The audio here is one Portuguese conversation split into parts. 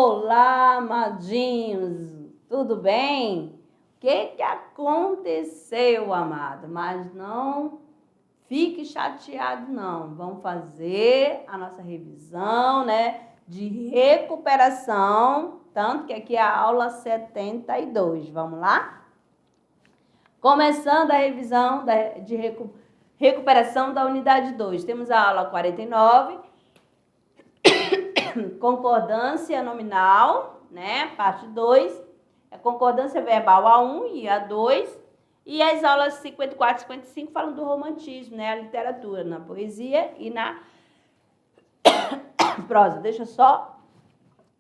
Olá, amadinhos, tudo bem? O que aconteceu, amado? Mas não fique chateado, não. Vamos fazer a nossa revisão, né, de recuperação, tanto que aqui é a aula 72. Vamos lá? Começando a revisão de recuperação da unidade 2. Temos a aula 49, concordância nominal, né? Parte 2, é concordância verbal A1 e A2. E as aulas 54 e 55 falam do romantismo, né? A literatura, na poesia e na prosa. Deixa eu só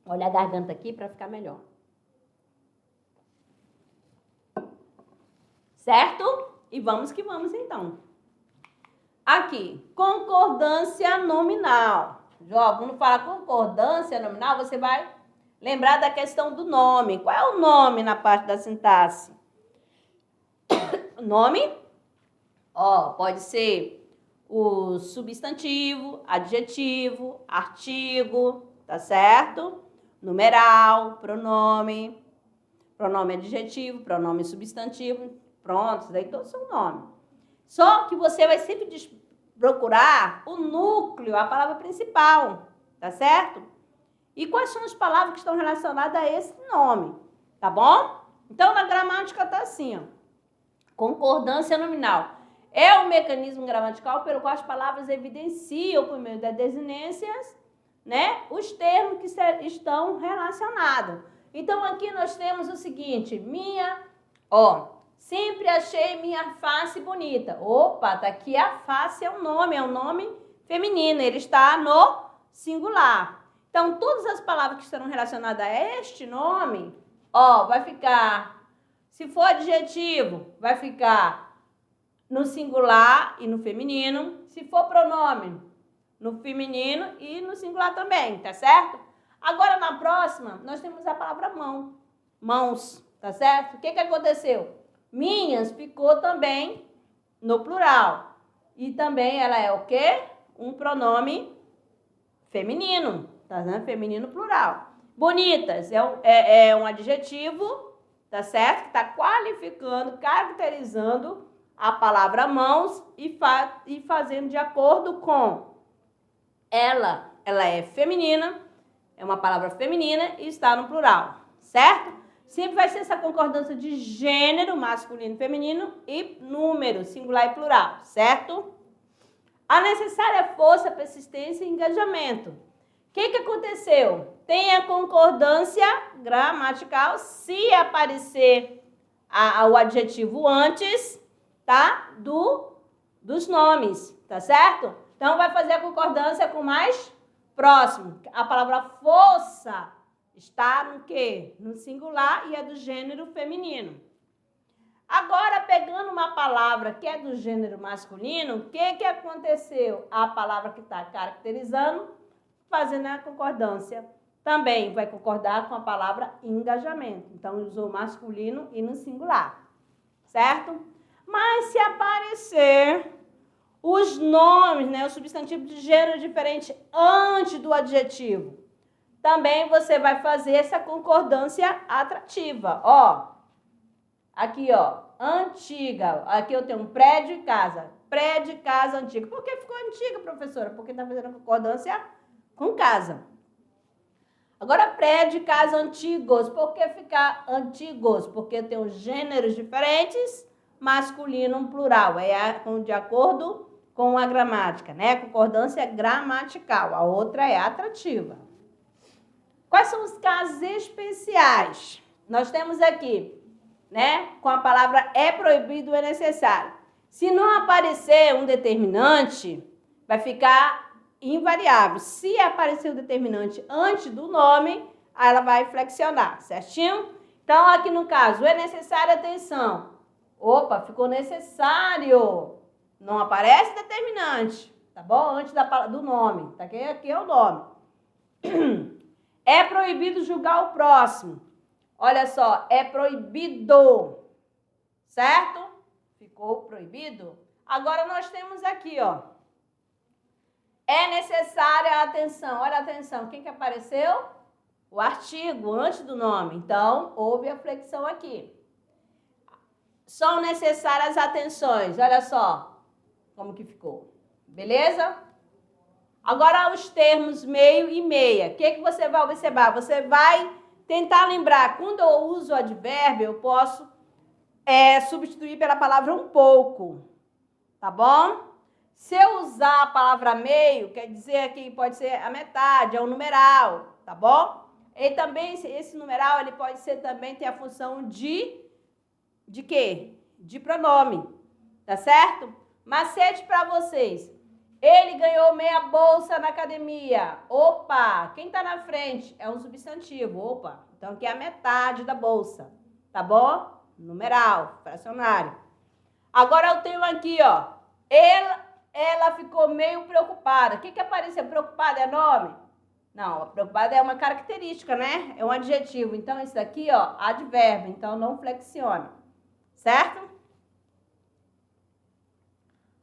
olhar a garganta aqui para ficar melhor. Certo? E vamos que vamos, então. Aqui, concordância nominal. Jó, quando fala concordância nominal, você vai lembrar da questão do nome. Qual é o nome na parte da sintaxe? Nome, pode ser o substantivo, adjetivo, artigo, tá certo? Numeral, pronome, pronome adjetivo, pronome substantivo, pronto, isso daí todos são nomes. Só que você vai sempre procurar o núcleo, a palavra principal, tá certo? E quais são as palavras que estão relacionadas a esse nome, tá bom? Então, na gramática tá assim, ó. Concordância nominal. É o mecanismo gramatical pelo qual as palavras evidenciam, por meio das desinências, né, os termos que estão relacionados. Então, aqui nós temos o seguinte, sempre achei minha face bonita. Opa, tá aqui a face, é um nome feminino, ele está no singular. Então, todas as palavras que estarão relacionadas a este nome, vai ficar, se for adjetivo, vai ficar no singular e no feminino. Se for pronome, no feminino e no singular também, tá certo? Agora, na próxima, nós temos a palavra mão. Mãos, tá certo? O que aconteceu? Minhas ficou também no plural. E também ela é o quê? Um pronome feminino, tá certo? Feminino plural. Bonitas é um adjetivo, tá certo? Que está qualificando, caracterizando a palavra mãos e fazendo de acordo com ela. Ela é feminina, é uma palavra feminina e está no plural, certo? Sempre vai ser essa concordância de gênero, masculino e feminino, e número, singular e plural, certo? A necessária força, persistência e engajamento. O que aconteceu? Tem a concordância gramatical se aparecer o adjetivo antes, tá? Dos nomes, tá certo? Então, vai fazer a concordância com mais próximo. A palavra força está no quê? No singular e é do gênero feminino. Agora, pegando uma palavra que é do gênero masculino, o que aconteceu? A palavra que está caracterizando, fazendo a concordância, também vai concordar com a palavra engajamento. Então, usou masculino e no singular, certo? Mas se aparecer os nomes, né, o substantivo de gênero diferente antes do adjetivo, também você vai fazer essa concordância atrativa. Aqui, antiga. Aqui eu tenho um prédio e casa. Prédio e casa antiga. Por que ficou antiga, professora? Porque está fazendo concordância com casa. Agora, prédio e casa antigos. Por que ficar antigos? Porque eu tenho gêneros diferentes, masculino plural. De acordo com a gramática, né? Concordância gramatical. A outra é atrativa. Quais são os casos especiais? Nós temos aqui, né, com a palavra é proibido, é necessário. Se não aparecer um determinante, vai ficar invariável. Se aparecer o determinante antes do nome, ela vai flexionar, certinho? Então, aqui no caso, é necessário, atenção. Opa, ficou necessário. Não aparece determinante, tá bom? Antes do nome, tá? Aqui é o nome. É proibido julgar o próximo. Olha só, é proibido, certo? Ficou proibido. Agora nós temos aqui, é necessária a atenção. Olha a atenção, quem que apareceu? o artigo antes do nome. Então, houve a flexão aqui. São necessárias atenções. Olha só como que ficou. Beleza? Agora, os termos meio e meia. O que você vai observar? Você vai tentar lembrar. Quando eu uso o advérbio, eu posso substituir pela palavra um pouco. Tá bom? Se eu usar a palavra meio, quer dizer que pode ser a metade, é um numeral. Tá bom? E também, esse numeral, ele pode ser também ter a função de quê? De pronome, tá certo? Macete para vocês. Ele ganhou meia bolsa na academia. Opa, quem tá na frente é um substantivo. Opa, então aqui é a metade da bolsa, tá bom? Numeral, fracionário. Agora eu tenho aqui, ó, ela ficou meio preocupada. O que apareceu? Preocupada é nome? Não, preocupada é uma característica, né? É um adjetivo. Então, isso daqui, ó, advérbio. Então, não flexiona. Certo?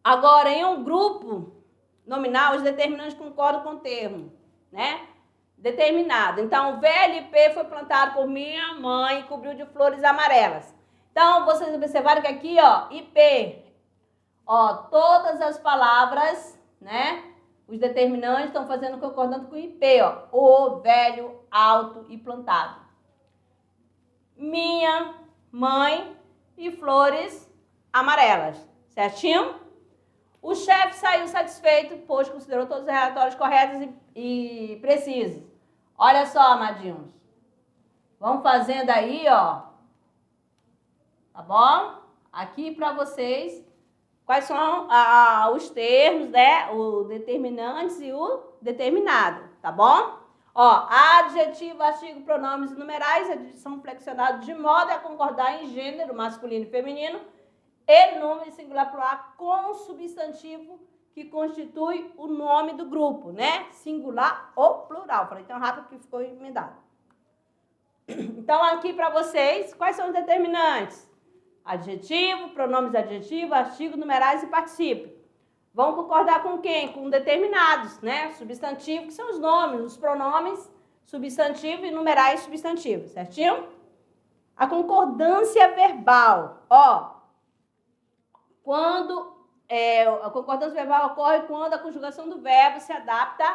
Agora, em um grupo nominal, os determinantes concordam com o termo, né? Determinado. Então, VLP foi plantado por minha mãe e cobriu de flores amarelas. Então, vocês observaram que aqui, ó, IP, ó, todas as palavras, né? Os determinantes estão fazendo concordando com o IP, ó. O, velho, alto e plantado. Minha mãe e flores amarelas. Certinho? O chefe saiu satisfeito, pois considerou todos os relatórios corretos e precisos. Olha só, amadinhos. Vamos fazendo aí, ó. Tá bom? Aqui para vocês, quais são os termos, né? O determinantes e o determinado, tá bom? Ó, adjetivo, artigo, pronomes e numerais são flexionados de modo a concordar em gênero masculino e feminino e nome singular plural com substantivo que constitui o nome do grupo, né? Singular ou plural. Falei tão rápido que ficou emendado. Então, aqui para vocês, quais são os determinantes? Adjetivo, pronomes adjetivo, artigo, numerais e particípio. Vão concordar com quem? Com determinados, né? Substantivo, que são os nomes, os pronomes, substantivo e numerais substantivos, certinho? A concordância verbal, ó. A concordância verbal ocorre quando a conjugação do verbo se adapta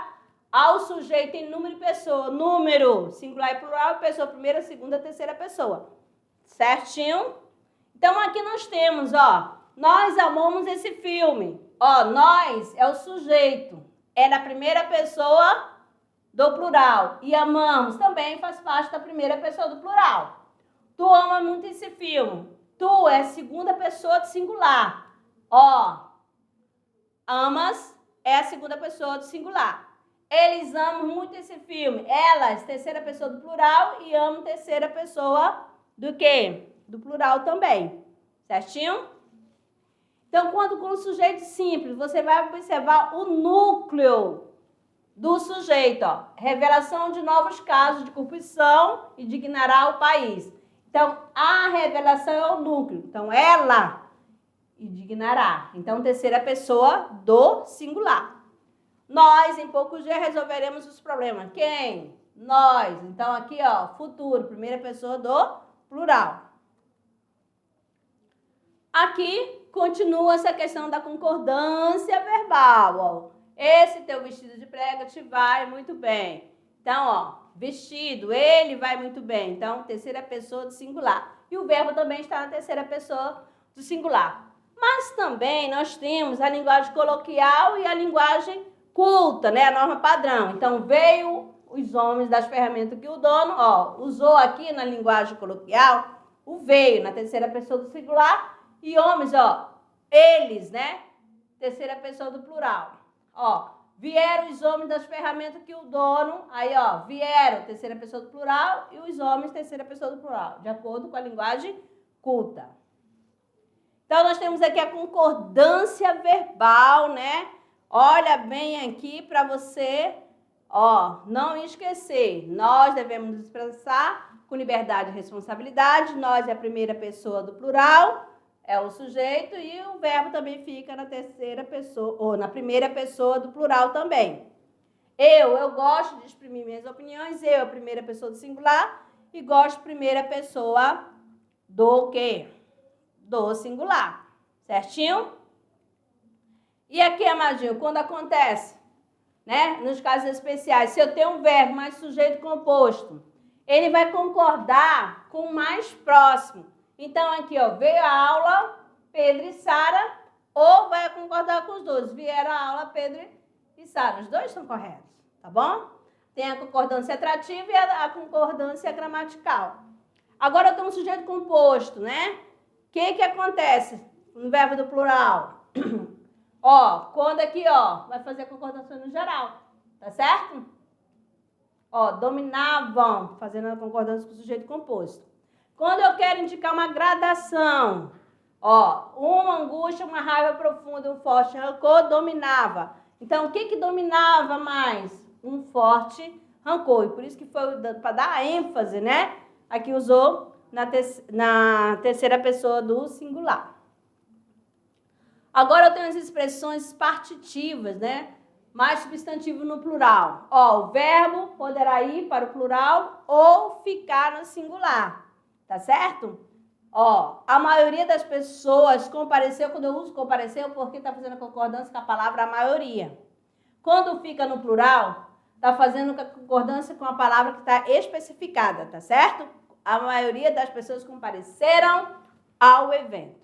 ao sujeito em número e pessoa. Número, singular e plural, pessoa primeira, segunda, terceira pessoa. Certinho? Então, aqui nós temos, ó, nós amamos esse filme. Ó, nós é o sujeito, é da primeira pessoa do plural. E amamos também faz parte da primeira pessoa do plural. Tu ama muito esse filme. Tu é a segunda pessoa do singular. Ó, amas é a segunda pessoa do singular. Eles amam muito esse filme. Elas, terceira pessoa do plural e amam terceira pessoa do quê? Do plural também. Certinho? Então, quando com o sujeito simples, você vai observar o núcleo do sujeito, ó. Revelação de novos casos de corrupção e dignará o país. Então, a revelação é o núcleo. Então, ela indignará. Então, terceira pessoa do singular. Nós, em poucos dias, resolveremos os problemas. Quem? Nós. Então, aqui, ó, futuro, primeira pessoa do plural. Aqui, continua essa questão da concordância verbal, ó. Esse teu vestido de prega te vai muito bem. Então, ó, vestido, ele vai muito bem. Então, terceira pessoa do singular. E o verbo também está na terceira pessoa do singular. Mas também nós temos a linguagem coloquial e a linguagem culta, né? A norma padrão. Então, veio os homens das ferramentas que o dono, ó, usou aqui na linguagem coloquial, o veio na terceira pessoa do singular e homens, ó, eles, né? Terceira pessoa do plural. Ó, vieram os homens das ferramentas que o dono, aí, ó, vieram, terceira pessoa do plural e os homens, terceira pessoa do plural, de acordo com a linguagem culta. Então, nós temos aqui a concordância verbal, né? Olha bem aqui para você, ó, não esquecer. Nós devemos nos expressar com liberdade e responsabilidade. Nós é a primeira pessoa do plural, é o sujeito, e o verbo também fica na terceira pessoa, ou na primeira pessoa do plural também. Eu gosto de exprimir minhas opiniões, eu, primeira pessoa do singular, e gosto de primeira pessoa do quê? Do singular, certinho? E aqui, amadinho, quando acontece, né, nos casos especiais, se eu tenho um verbo mais sujeito composto, ele vai concordar com o mais próximo. Então, aqui, ó, veio a aula, Pedro e Sara, ou vai concordar com os dois. Vieram a aula, Pedro e Sara. Os dois estão corretos, tá bom? Tem a concordância atrativa e a concordância gramatical. Agora, eu tenho um sujeito composto, né? O que acontece no verbo do plural? Ó, quando aqui, ó, vai fazer a concordância no geral, tá certo? Ó, dominavam, fazendo a concordância com o sujeito composto. Quando eu quero indicar uma gradação, ó, uma angústia, uma raiva profunda, um forte rancor, dominava. Então, o que dominava mais? Um forte rancor. E por isso que foi para dar ênfase, né? Aqui usou na terceira pessoa do singular. Agora eu tenho as expressões partitivas, né? Mais substantivo no plural. Ó, o verbo poderá ir para o plural ou ficar no singular, tá certo? Ó, a maioria das pessoas compareceu, quando eu uso compareceu, porque tá fazendo concordância com a palavra a maioria. Quando fica no plural, tá fazendo concordância com a palavra que está especificada, tá certo? A maioria das pessoas compareceram ao evento.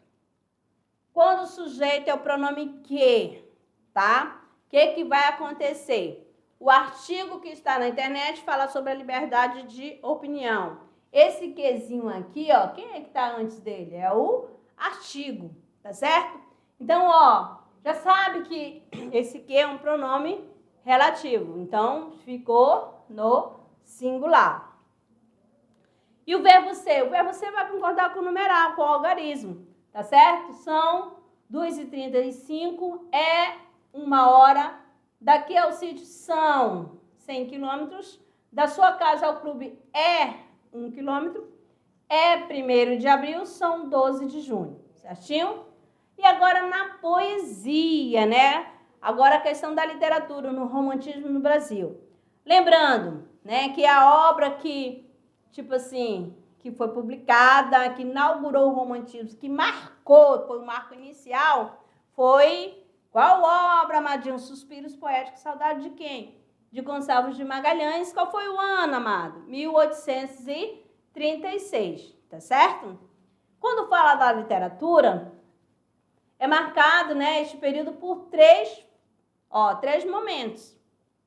Quando o sujeito é o pronome que, tá? O que vai acontecer? O artigo que está na internet fala sobre a liberdade de opinião. Esse quezinho aqui, ó, quem é que está antes dele? É o artigo, tá certo? Então, ó, já sabe que esse que é um pronome relativo. Então, ficou no singular. E o verbo ser? O verbo ser vai concordar com o numeral, com o algarismo, tá certo? São 2h35, é 1 hora. Daqui ao sítio são 100 quilômetros. Da sua casa ao clube é 1 quilômetro. É 1º de abril, são 12 de junho, certinho? E agora na poesia, né? Agora a questão da literatura, no romantismo no Brasil. Lembrando, né, que a obra que, tipo assim, que foi publicada, que inaugurou o romantismo, que marcou, foi o marco inicial, foi qual obra, Amadinho? Suspiros Poéticos, Saudade de quem? De Gonçalves de Magalhães. Qual foi o ano, amado? 1836, tá certo? Quando fala da literatura, é marcado, né, este período por três momentos.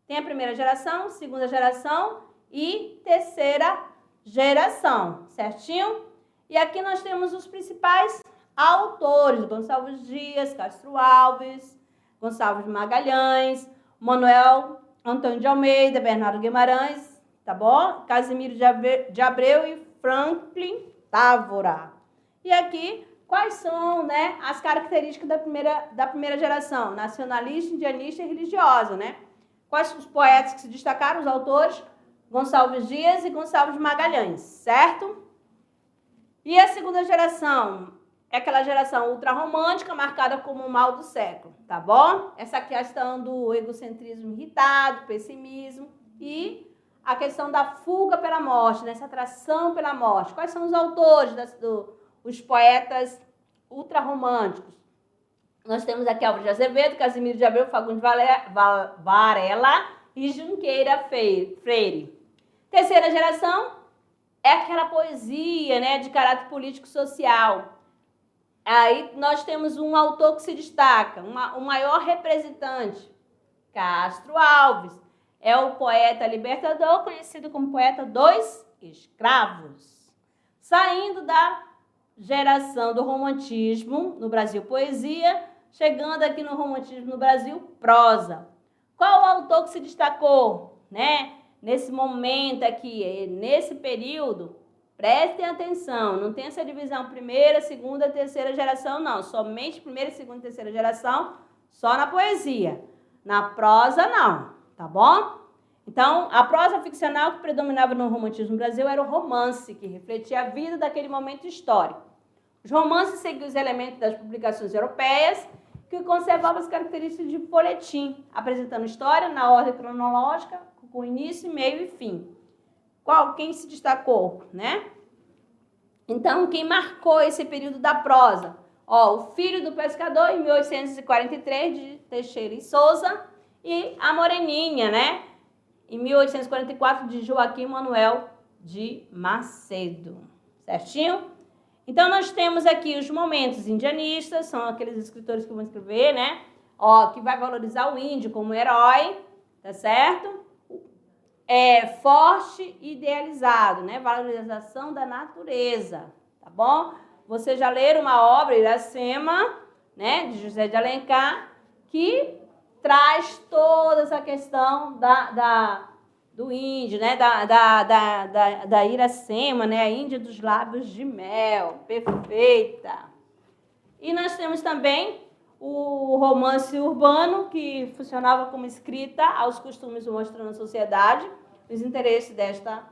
Tem a primeira geração, segunda geração e terceira geração, certinho? E aqui nós temos os principais autores: Gonçalves Dias, Castro Alves, Gonçalves de Magalhães, Manuel Antônio de Almeida, Bernardo Guimarães, tá bom? Casimiro de Abreu e Franklin Távora. E aqui, quais são, né, as características da primeira geração? Nacionalista, indianista e religiosa, né? Quais os poetas que se destacaram, os autores? Gonçalves Dias e Gonçalves de Magalhães, certo? E a segunda geração é aquela geração ultrarromântica, marcada como o mal do século, tá bom? Essa questão do egocentrismo irritado, pessimismo e a questão da fuga pela morte, dessa atração pela morte. Quais são os autores, os poetas ultrarromânticos? Nós temos aqui Álvares de Azevedo, Casimiro de Abreu, Fagundes Varela e Junqueira Freire. Terceira geração é aquela poesia, né, de caráter político-social. Aí nós temos um autor que se destaca, o maior representante, Castro Alves. É o poeta libertador, conhecido como poeta dos escravos. Saindo da geração do romantismo no Brasil, poesia, chegando aqui no romantismo no Brasil, prosa. Qual o autor que se destacou, né? Nesse momento aqui, nesse período, prestem atenção, não tem essa divisão primeira, segunda, terceira geração, não. Somente primeira, segunda e terceira geração, só na poesia. Na prosa, não, tá bom? Então, a prosa ficcional que predominava no romantismo no Brasil era o romance, que refletia a vida daquele momento histórico. Os romances seguiam os elementos das publicações europeias, que conservava as características de folhetim, apresentando história na ordem cronológica, com início, meio e fim. Quem se destacou, né? Então, quem marcou esse período da prosa? Ó, O Filho do Pescador, em 1843, de Teixeira e Souza, e A Moreninha, né? Em 1844, de Joaquim Manuel de Macedo. Certinho? Então, nós temos aqui os momentos indianistas, são aqueles escritores que vão escrever, né? Ó, que vai valorizar o índio como herói, tá certo? Forte e idealizado, né? Valorização da natureza, tá bom? Vocês já leram uma obra, Iracema, né? De José de Alencar, que traz toda essa questão do índio, né? Da Iracema, né? A Índia dos lábios de mel, perfeita. E nós temos também o romance urbano, que funcionava como escrita aos costumes mostrando a sociedade, os interesses desta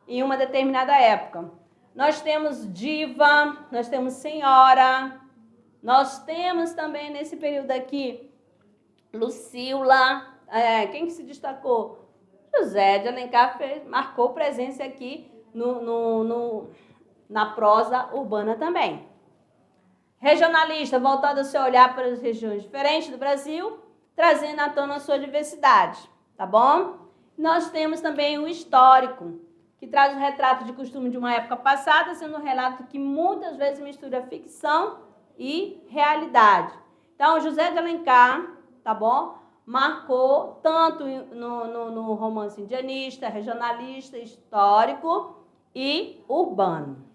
em uma determinada época. Nós temos diva, nós temos senhora, nós temos também nesse período aqui Lucila, quem que se destacou? José de Alencar marcou presença aqui na prosa urbana também. Regionalista, voltado a seu olhar para as regiões diferentes do Brasil, trazendo à tona a sua diversidade, tá bom? Nós temos também o histórico, que traz o retrato de costume de uma época passada, sendo um relato que muitas vezes mistura ficção e realidade. Então, José de Alencar, tá bom? Marcou tanto no romance indianista, regionalista, histórico e urbano.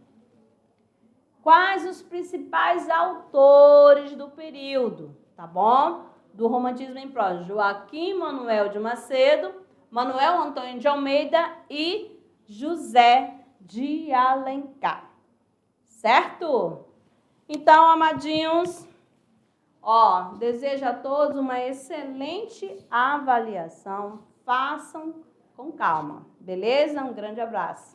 Quais os principais autores do período, tá bom? Do romantismo em prosa: Joaquim Manuel de Macedo, Manuel Antônio de Almeida e José de Alencar. Certo? Então, amadinhos, desejo a todos uma excelente avaliação. Façam com calma, beleza? Um grande abraço.